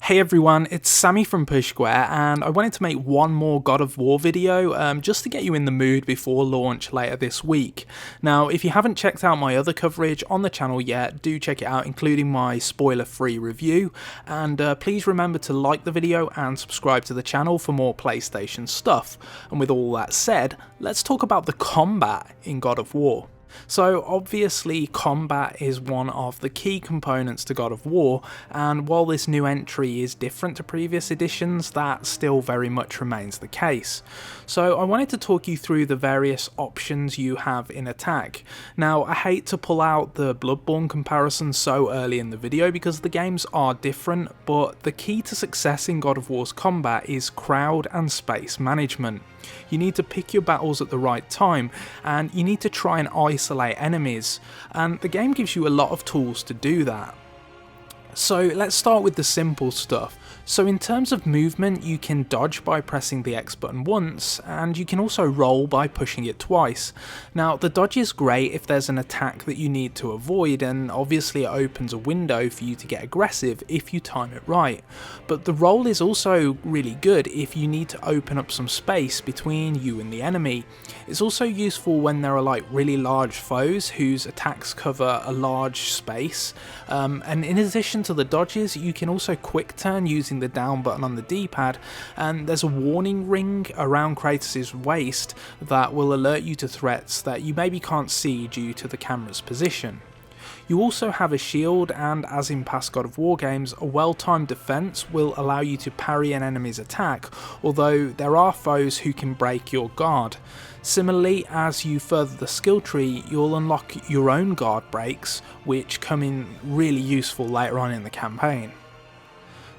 Hey everyone, it's Sammy from Push Square, and I wanted to make one more God of War video just to get you in the mood before launch later this week. Now, if you haven't checked out my other coverage on the channel yet, do check it out, including my spoiler-free review, and please remember to like the video and subscribe to the channel for more PlayStation stuff. And with all that said, let's talk about the combat in God of War. So obviously combat is one of the key components to God of War, and while this new entry is different to previous editions, that still very much remains the case. So I wanted to talk you through the various options you have in attack. Now, I hate to pull out the Bloodborne comparison so early in the video because the games are different, but the key to success in God of War's combat is crowd and space management. You need to pick your battles at the right time, and you need to try and isolate enemies, and the game gives you a lot of tools to do that. So let's start with the simple stuff. So in terms of movement, you can dodge by pressing the X button once, and you can also roll by pushing it twice. Now, the dodge is great if there's an attack that you need to avoid, and obviously it opens a window for you to get aggressive if you time it right. But the roll is also really good if you need to open up some space between you and the enemy. It's also useful when there are like really large foes whose attacks cover a large space, and in addition to the dodges, you can also quick turn using the down button on the D-pad, and there's a warning ring around Kratos' waist that will alert you to threats that you maybe can't see due to the camera's position. You also have a shield, and as in past God of War games, a well-timed defense will allow you to parry an enemy's attack, although there are foes who can break your guard. Similarly, as you further the skill tree, you'll unlock your own guard breaks, which come in really useful later on in the campaign.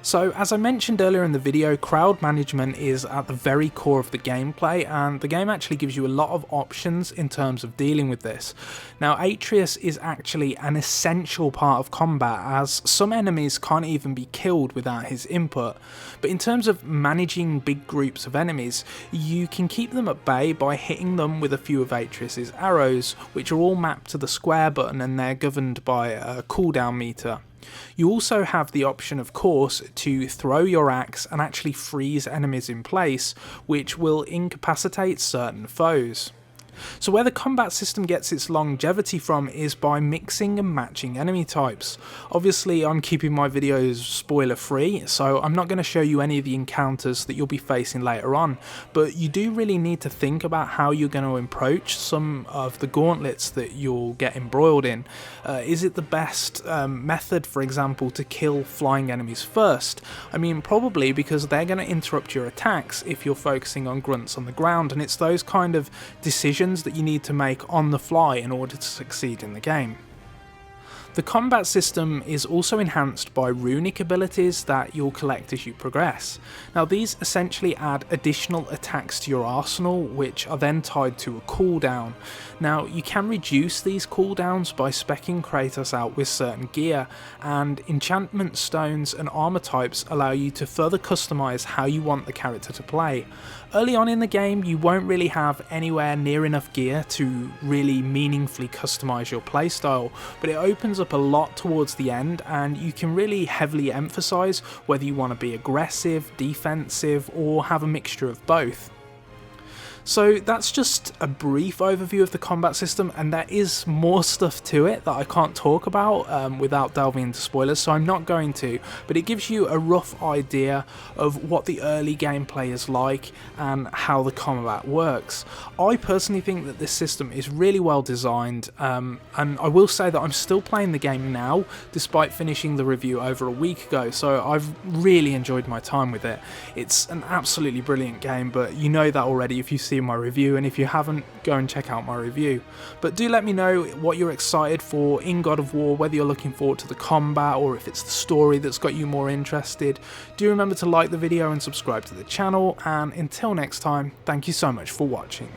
So as I mentioned earlier in the video, crowd management is at the very core of the gameplay, and the game actually gives you a lot of options in terms of dealing with this. Now, Atreus is actually an essential part of combat, as some enemies can't even be killed without his input. But in terms of managing big groups of enemies, you can keep them at bay by hitting them with a few of Atreus' arrows, which are all mapped to the square button, and they're governed by a cooldown meter. You also have the option, of course, to throw your axe and actually freeze enemies in place, which will incapacitate certain foes. So where the combat system gets its longevity from is by mixing and matching enemy types. Obviously I'm keeping my videos spoiler free, so I'm not going to show you any of the encounters that you'll be facing later on, but you do really need to think about how you're going to approach some of the gauntlets that you'll get embroiled in. Is it the best method, for example, to kill flying enemies first? I mean, probably, because they're going to interrupt your attacks if you're focusing on grunts on the ground, and it's those kind of decisions that you need to make on the fly in order to succeed in the game. The combat system is also enhanced by runic abilities that you'll collect as you progress. Now, these essentially add additional attacks to your arsenal, which are then tied to a cooldown. Now, you can reduce these cooldowns by speccing Kratos out with certain gear, and enchantment stones and armor types allow you to further customize how you want the character to play. Early on in the game, you won't really have anywhere near enough gear to really meaningfully customize your playstyle, but it opens up a lot towards the end, and you can really heavily emphasize whether you want to be aggressive, defensive, or have a mixture of both. So that's just a brief overview of the combat system, and there is more stuff to it that I can't talk about without delving into spoilers, so I'm not going to, but it gives you a rough idea of what the early gameplay is like and how the combat works. I personally think that this system is really well designed, and I will say that I'm still playing the game now despite finishing the review over a week ago, so I've really enjoyed my time with it. It's an absolutely brilliant game, but you know that already if you see my review, and if you haven't, go and check out my review. But do let me know what you're excited for in God of War, whether you're looking forward to the combat or if it's the story that's got you more interested. Do remember to like the video and subscribe to the channel, and until next time, thank you so much for watching.